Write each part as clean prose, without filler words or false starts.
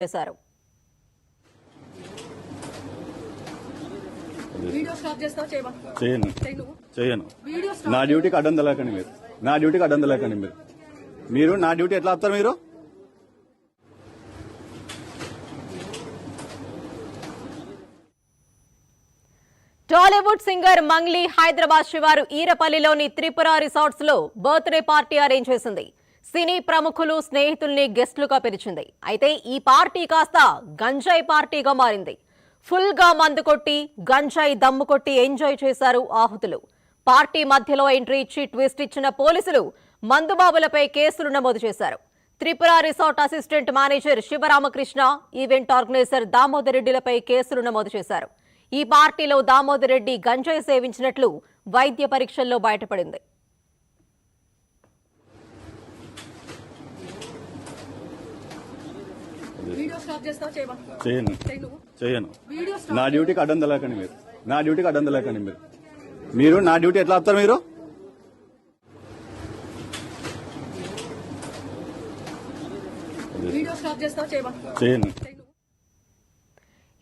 చేశారు. చేయను నా డ్యూటీకి అడ్డం తెలకండి మీరు నా డ్యూటీకి అడ్డం తెలకండి మీరు నా డ్యూటీ ఎట్లా ఆపుతారు మీరు టాలీవుడ్ సింగర్ మంగ్లీ హైదరాబాద్ శివారు ఈరపల్లిలోని త్రిపుర రిసార్ట్స్ లో బర్త్డే పార్టీ అరేంజ్ చేసింది. సినీ ప్రముఖులు స్నేహితుల్ని గెస్టులుగా పిలిచింది. అయితే ఈ పార్టీ కాస్త గంజాయి పార్టీగా మారింది. ఫుల్ గా మందు కొట్టి గంజాయి దమ్ము కొట్టి ఎంజాయ్ చేశారు ఆహుతులు. పార్టీ మధ్యలో ఎంట్రీ ఇచ్చి ట్విస్ట్ ఇచ్చిన పోలీసులు మందుబాబులపై కేసులు నమోదు చేశారు. Tripura resort assistant manager Sivaramakrishna, event organizer Damodar రెడ్డిలపై కేసులు నమోదు చేశారు. ఈ పార్టీలో దామోదర్ రెడ్డి గంజాయి సేవించినట్లు వైద్య పరీక్షల్లో బయటపడింది. చేయను నా డ్యూటీకి అడ్డం తెలకండి నా డ్యూటీకి అడ్డం తెలకండి మీరు నా డ్యూటీ ఎట్లా ఆపుతారు మీరు చేయను.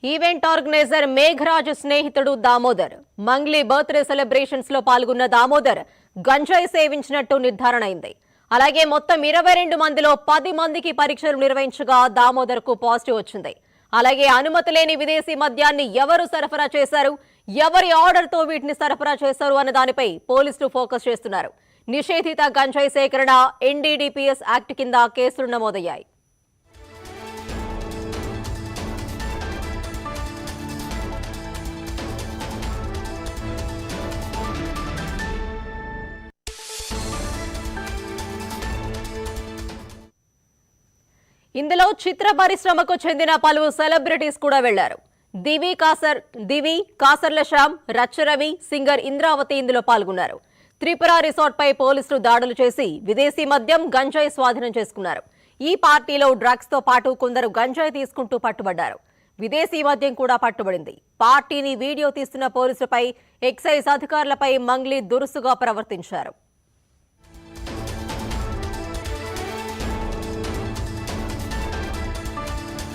ఈవెంట్ ఆర్గనైజర్ మేఘరాజ్ స్నేహితుడు దామోదర్ మంగ్లీ బర్త్డే సెలబ్రేషన్స్ లో పాల్గొన్న దామోదర్ గంజాయి సేవించినట్టు నిర్ధారణ అయింది. అలాగే మొత్తం 22 మందిలో 10 మందికి పరీక్షలు నిర్వహించగా దామోదర్ కు పాజిటివ్ వచ్చింది. అలాగే అనుమతి లేని విదేశీ మద్యాన్ని ఎవరు సరఫరా చేశారు, ఎవరి ఆర్డర్ తో వీటిని సరఫరా చేశారు అన్న దానిపై పోలీసులు ఫోకస్ చేస్తున్నారు. నిషేధిత గంజాయి సేకరణ ఎన్డీడీపీఎస్ యాక్ట్ కింద కేసులు నమోదయ్యాయి. ఇందులో చిత్ర పరిశ్రమకు చెందిన పలువురు సెలబ్రిటీస్ కూడా వెళ్లారు. దివి, కాసర్ల శ్యామ్, రచ్చరవి, సింగర్ ఇంద్రావతి ఇందులో పాల్గొన్నారు. త్రిపుర రిసార్ట్ పై పోలీసులు దాడులు చేసి విదేశీ మద్యం గంజాయి స్వాధీనం చేసుకున్నారు. ఈ పార్టీలో డ్రగ్స్ తో పాటు కొందరు గంజాయి తీసుకుంటూ పట్టుబడ్డారు. విదేశీ మద్యం కూడా పట్టుబడింది. పార్టీని వీడియో తీస్తున్న పోలీసులపై, ఎక్సైజ్ అధికారులపై మంగ్లీ దురుసుగా ప్రవర్తించారు.